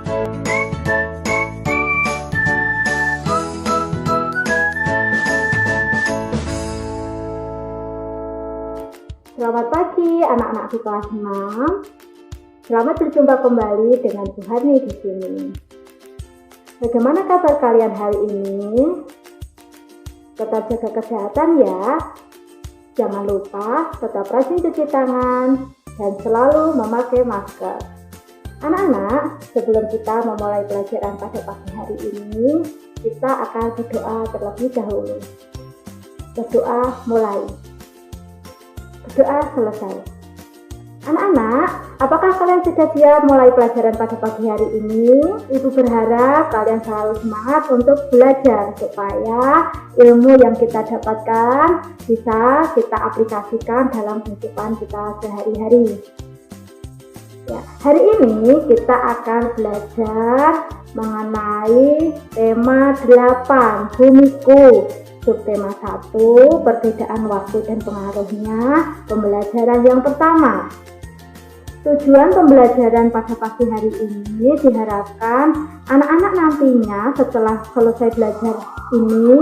Selamat pagi anak-anakku kelas 6. Selamat berjumpa kembali dengan Bu Hani di sini. Bagaimana kabar kalian hari ini? Tetap jaga kesehatan ya. Jangan lupa tetap rajin cuci tangan dan selalu memakai masker. Anak-anak, sebelum kita memulai pelajaran pada pagi hari ini, kita akan berdoa terlebih dahulu. Berdoa mulai. Berdoa selesai. Anak-anak, apakah kalian sudah siap mulai pelajaran pada pagi hari ini? Ibu berharap kalian selalu semangat untuk belajar supaya ilmu yang kita dapatkan bisa kita aplikasikan dalam kehidupan kita sehari-hari. Ya, hari ini kita akan belajar mengenai tema 8, Bumiku. Subtema 1, perbedaan waktu dan pengaruhnya, pembelajaran yang pertama. Tujuan pembelajaran pada pagi hari ini diharapkan anak-anak nantinya setelah selesai belajar ini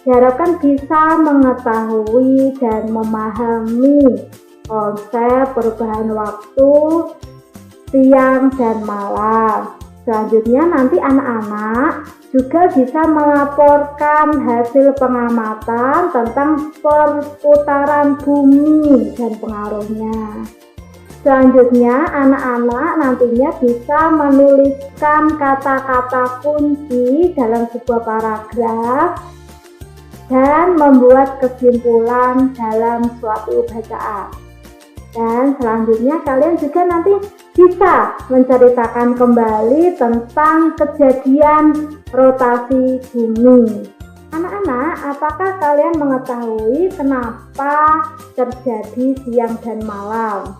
diharapkan bisa mengetahui dan memahami konsep perubahan waktu siang dan malam. Selanjutnya nanti anak-anak juga bisa melaporkan hasil pengamatan tentang perputaran bumi dan pengaruhnya. Selanjutnya anak-anak nantinya bisa menuliskan kata-kata kunci dalam sebuah paragraf dan membuat kesimpulan dalam suatu bacaan. Dan selanjutnya kalian juga nanti bisa menceritakan kembali tentang kejadian rotasi bumi. Anak-anak, apakah kalian mengetahui kenapa terjadi siang dan malam?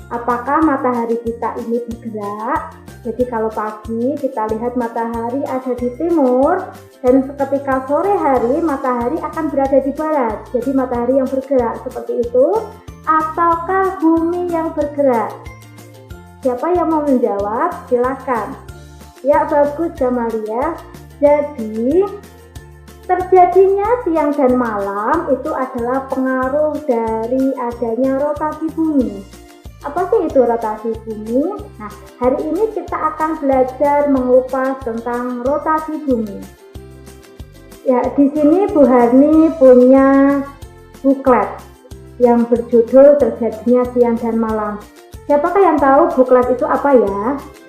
Apakah matahari kita ini bergerak? Jadi kalau pagi kita lihat matahari ada di timur dan ketika sore hari matahari akan berada di barat. Jadi matahari yang bergerak seperti itu ataukah bumi yang bergerak? Siapa yang mau menjawab? Silakan. Ya, bagus Jamalia. Jadi terjadinya siang dan malam itu adalah pengaruh dari adanya rotasi bumi. Apa sih itu rotasi bumi? Nah, hari ini kita akan belajar mengupas tentang rotasi bumi. Ya, di sini Bu Hani punya buklet yang berjudul Terjadinya Siang dan Malam. Siapakah yang tahu buklet itu apa ya?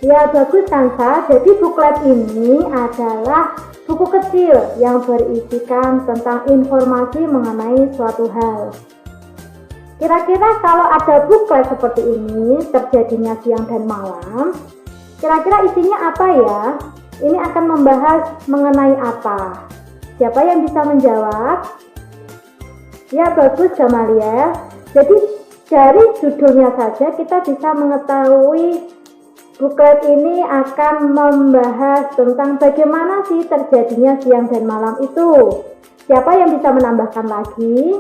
Ya, bagus Kansa. Jadi buklet ini adalah buku kecil yang berisikan tentang informasi mengenai suatu hal. Kira-kira kalau ada buklet seperti ini, terjadinya siang dan malam, kira-kira isinya apa ya? Ini akan membahas mengenai apa? Siapa yang bisa menjawab? Ya, bagus Gamaliel. Jadi dari judulnya saja kita bisa mengetahui buklet ini akan membahas tentang bagaimana sih terjadinya siang dan malam itu. Siapa yang bisa menambahkan lagi?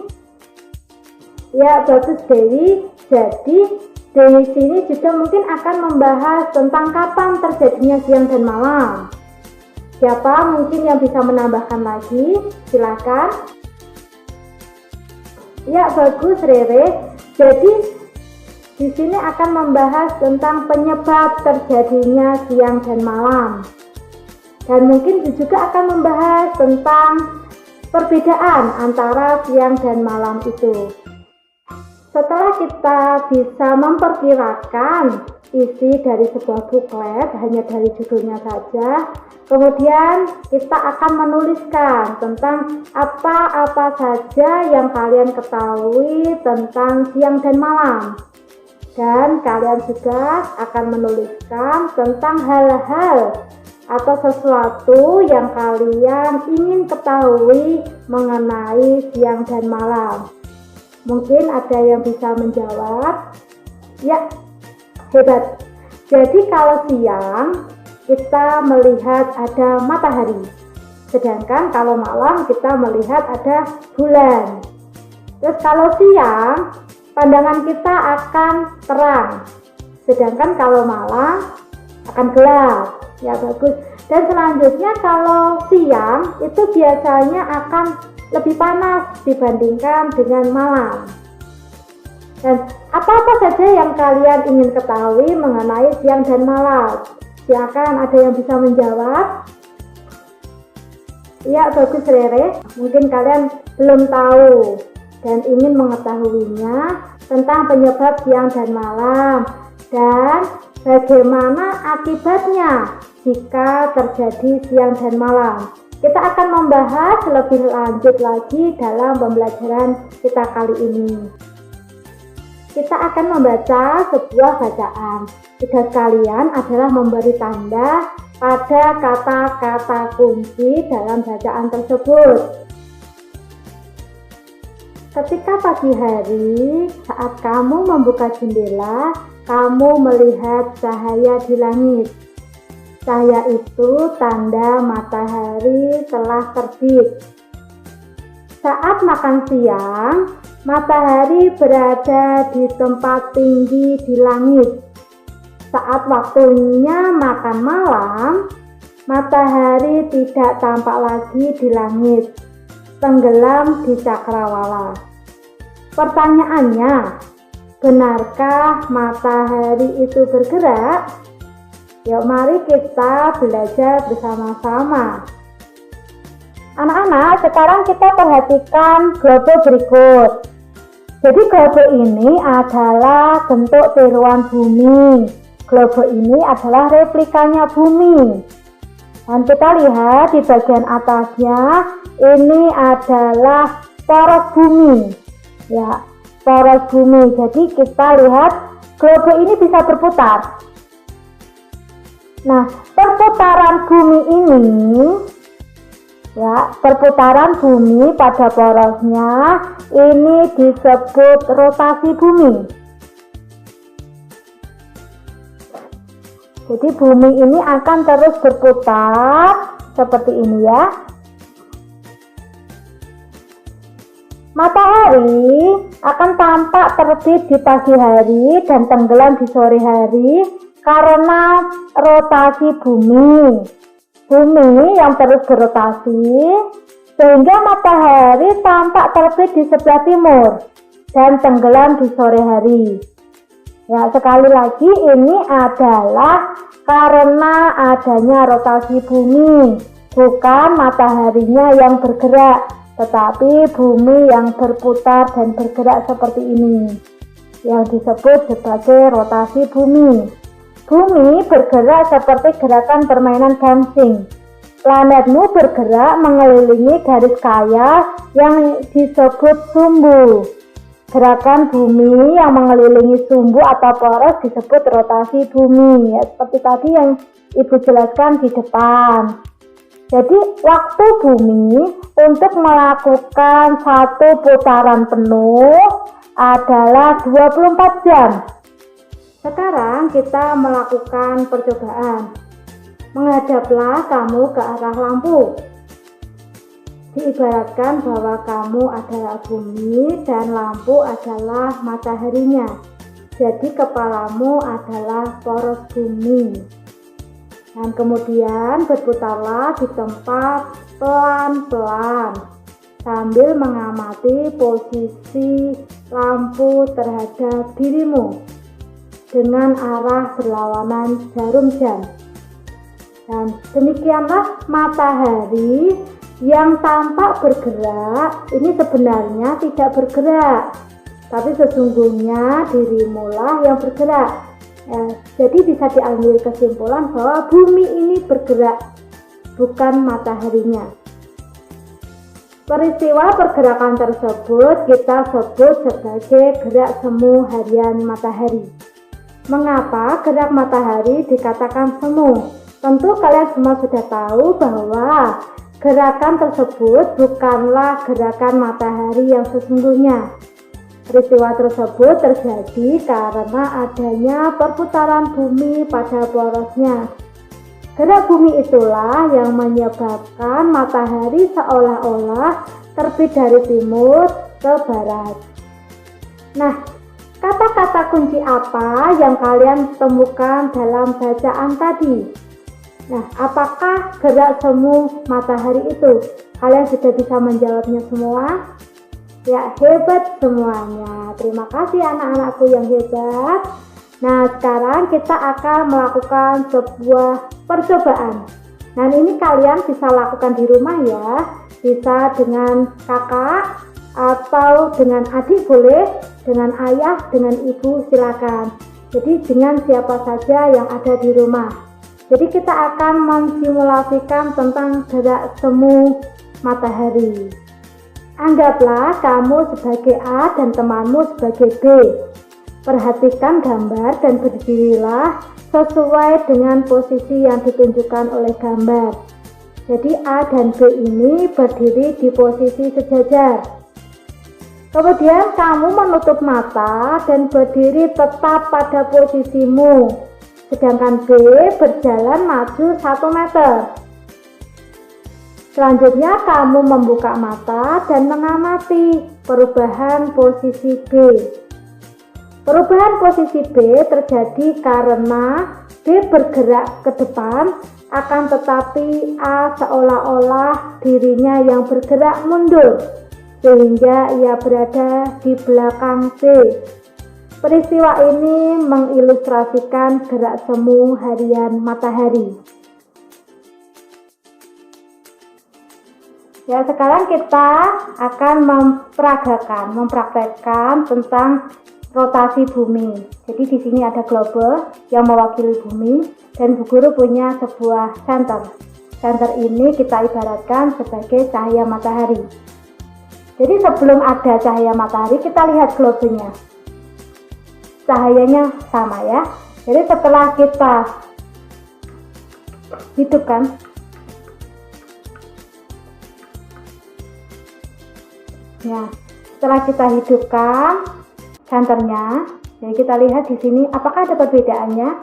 Ya, bagus Dewi. Jadi Dewi sini juga mungkin akan membahas tentang kapan terjadinya siang dan malam. Siapa mungkin yang bisa menambahkan lagi? Silakan. Ya, bagus Rere. Jadi di sini akan membahas tentang penyebab terjadinya siang dan malam. Dan mungkin juga akan membahas tentang perbedaan antara siang dan malam itu. Setelah kita bisa memperkirakan isi dari sebuah buklet hanya dari judulnya saja, kemudian kita akan menuliskan tentang apa-apa saja yang kalian ketahui tentang siang dan malam. Dan kalian juga akan menuliskan tentang hal-hal atau sesuatu yang kalian ingin ketahui mengenai siang dan malam. Mungkin ada yang bisa menjawab. Ya, hebat. Jadi kalau siang kita melihat ada matahari, sedangkan kalau malam kita melihat ada bulan. Terus kalau siang pandangan kita akan terang, sedangkan kalau malam akan gelap. Ya bagus. Dan selanjutnya kalau siang itu biasanya akan lebih panas dibandingkan dengan malam. Dan apa-apa saja yang kalian ingin ketahui mengenai siang dan malam? Silakan, ada yang bisa menjawab? Ya bagus Rere, mungkin kalian belum tahu dan ingin mengetahuinya tentang penyebab siang dan malam dan bagaimana akibatnya jika terjadi siang dan malam. Kita akan membahas lebih lanjut lagi dalam pembelajaran kita kali ini. Kita akan membaca sebuah bacaan. Tugas kalian adalah memberi tanda pada kata-kata kunci dalam bacaan tersebut. Ketika pagi hari, saat kamu membuka jendela, kamu melihat cahaya di langit. Cahaya itu tanda matahari telah terbit. Saat makan siang, matahari berada di tempat tinggi di langit. Saat waktunya makan malam, matahari tidak tampak lagi di langit, tenggelam di cakrawala. Pertanyaannya, benarkah matahari itu bergerak? Yuk mari kita belajar bersama-sama. Anak-anak, sekarang kita perhatikan globe berikut. Jadi globe ini adalah bentuk tiruan bumi. Globe ini adalah replikanya bumi. Dan kita lihat di bagian atasnya, ini adalah poros bumi. Ya, poros bumi. Jadi kita lihat globe ini bisa berputar. Nah, perputaran bumi ini, ya, perputaran bumi pada porosnya ini disebut rotasi bumi. Jadi bumi ini akan terus berputar seperti ini ya. Matahari akan tampak terbit di pagi hari dan tenggelam di sore hari karena rotasi bumi. Bumi yang terus berotasi sehingga matahari tampak terbit di sebelah timur dan tenggelam di sore hari. Ya, sekali lagi ini adalah karena adanya rotasi bumi, bukan mataharinya yang bergerak, tetapi bumi yang berputar dan bergerak seperti ini, yang disebut sebagai rotasi bumi. Bumi bergerak seperti gerakan permainan gangsing. Planetmu bergerak mengelilingi garis kaya yang disebut sumbu. Gerakan bumi yang mengelilingi sumbu atau poros disebut rotasi bumi, ya, seperti tadi yang Ibu jelaskan di depan. Jadi waktu bumi untuk melakukan satu putaran penuh adalah 24 jam. Sekarang kita melakukan percobaan. Menghadaplah kamu ke arah lampu. Diibaratkan bahwa kamu adalah bumi dan lampu adalah mataharinya. Jadi kepalamu adalah poros bumi. Dan kemudian berputarlah di tempat pelan-pelan sambil mengamati posisi lampu terhadap dirimu dengan arah berlawanan jarum jam. Dan demikianlah matahari yang tampak bergerak ini sebenarnya tidak bergerak, tapi sesungguhnya dirimulah yang bergerak. Jadi bisa diambil kesimpulan bahwa bumi ini bergerak, bukan mataharinya. Peristiwa pergerakan tersebut kita sebut sebagai gerak semu harian matahari. Mengapa gerak matahari dikatakan semu? Tentu kalian semua sudah tahu bahwa gerakan tersebut bukanlah gerakan matahari yang sesungguhnya. Peristiwa tersebut terjadi karena adanya perputaran bumi pada porosnya. Gerak bumi itulah yang menyebabkan matahari seolah-olah terbit dari timur ke barat. Nah, Kata-kata kunci apa yang kalian temukan dalam bacaan tadi? Nah, apakah gerak semu matahari itu? Kalian sudah bisa menjawabnya semua? Ya, hebat semuanya. Terima kasih anak-anakku yang hebat. Nah, sekarang kita akan melakukan sebuah percobaan. Nah, ini kalian bisa lakukan di rumah ya. Bisa dengan kakak atau dengan adik boleh, dengan ayah, dengan ibu silakan. Jadi dengan siapa saja yang ada di rumah. Jadi kita akan mensimulasikan tentang gerak semu matahari. Anggaplah kamu sebagai A dan temanmu sebagai B. Perhatikan gambar dan berdirilah sesuai dengan posisi yang ditunjukkan oleh gambar. Jadi A dan B ini berdiri di posisi sejajar. Kemudian kamu menutup mata dan berdiri tetap pada posisimu. Sedangkan B berjalan maju 1 meter. Selanjutnya kamu membuka mata dan mengamati perubahan posisi B. Perubahan posisi B terjadi karena B bergerak ke depan, akan tetapi A seolah-olah dirinya yang bergerak mundur, sehingga ia berada di belakang B. Peristiwa ini mengilustrasikan gerak semu harian matahari. Ya, sekarang kita akan mempraktekkan tentang rotasi bumi. Jadi di sini ada globe yang mewakili bumi dan Bu Guru punya sebuah senter. Senter ini kita ibaratkan sebagai cahaya matahari. Jadi sebelum ada cahaya matahari kita lihat globenya. Cahayanya sama ya. Jadi setelah kita hidupkan, ya, setelah kita hidupkan senternya, jadi kita lihat di sini apakah ada perbedaannya.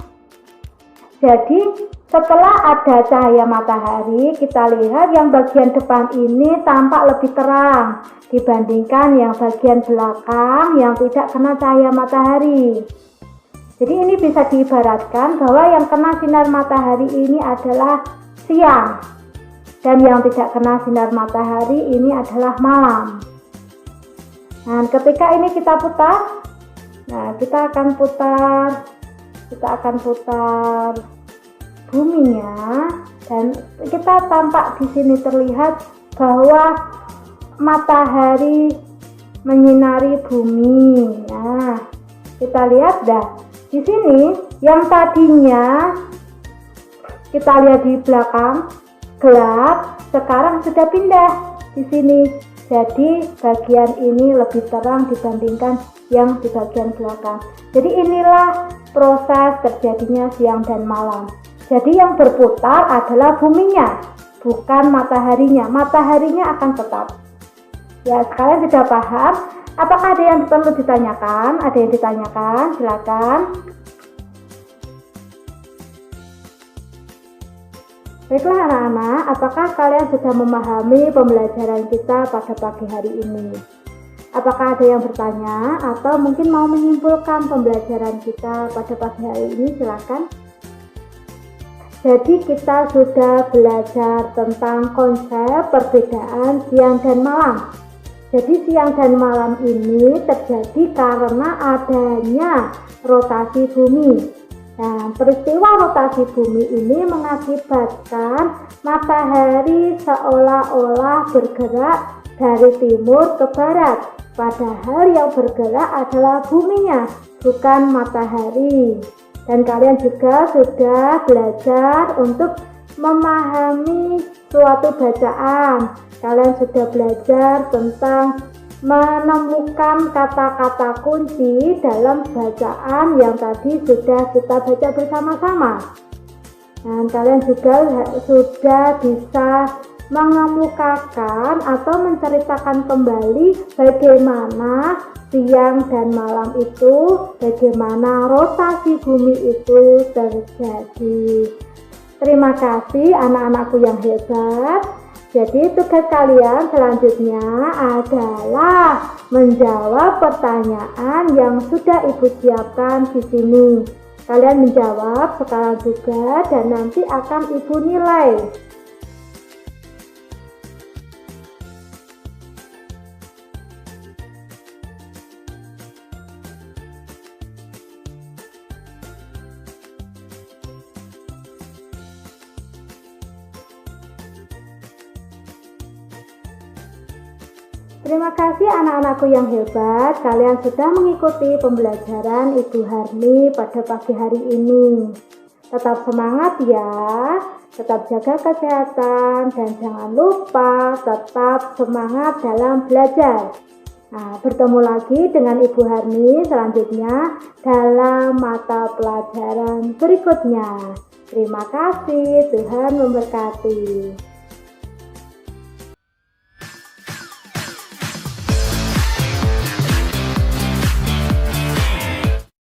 Jadi setelah ada cahaya matahari, kita lihat yang bagian depan ini tampak lebih terang dibandingkan yang bagian belakang yang tidak kena cahaya matahari. Jadi ini bisa diibaratkan bahwa yang kena sinar matahari ini adalah siang dan yang tidak kena sinar matahari ini adalah malam. Nah, ketika ini kita putar, nah kita akan putar buminya dan kita tampak di sini terlihat bahwa matahari menyinari bumi. Nah, kita lihat dah di sini yang tadinya kita lihat di belakang gelap, sekarang sudah pindah di sini. Jadi bagian ini lebih terang dibandingkan yang di bagian belakang. Jadi inilah proses terjadinya siang dan malam. Jadi yang berputar adalah buminya, bukan mataharinya. Mataharinya akan tetap. Ya, kalian sudah paham? Apakah ada yang perlu ditanyakan? Ada yang ditanyakan? Silakan. Baiklah anak-anak, apakah kalian sudah memahami pembelajaran kita pada pagi hari ini? Apakah ada yang bertanya atau mungkin mau menyimpulkan pembelajaran kita pada pagi hari ini? Silakan. Jadi kita sudah belajar tentang konsep perbedaan siang dan malam. Jadi siang dan malam ini terjadi karena adanya rotasi bumi. Nah, peristiwa rotasi bumi ini mengakibatkan matahari seolah-olah bergerak dari timur ke barat. Padahal yang bergerak adalah buminya, bukan matahari. Dan kalian juga sudah belajar untuk memahami suatu bacaan. Kalian sudah belajar tentang menemukan kata-kata kunci dalam bacaan yang tadi sudah kita baca bersama-sama. Dan kalian juga sudah bisa mengemukakan atau menceritakan kembali bagaimana siang dan malam itu, bagaimana rotasi bumi itu terjadi. Terima kasih anak-anakku yang hebat. Jadi tugas kalian selanjutnya adalah menjawab pertanyaan yang sudah Ibu siapkan di sini. Kalian menjawab sekarang juga dan nanti akan Ibu nilai. Terima kasih anak-anakku yang hebat, kalian sudah mengikuti pembelajaran Ibu Harni pada pagi hari ini. Tetap semangat ya, tetap jaga kesehatan dan jangan lupa tetap semangat dalam belajar. Nah, bertemu lagi dengan Ibu Harni selanjutnya dalam mata pelajaran berikutnya. Terima kasih, Tuhan memberkati.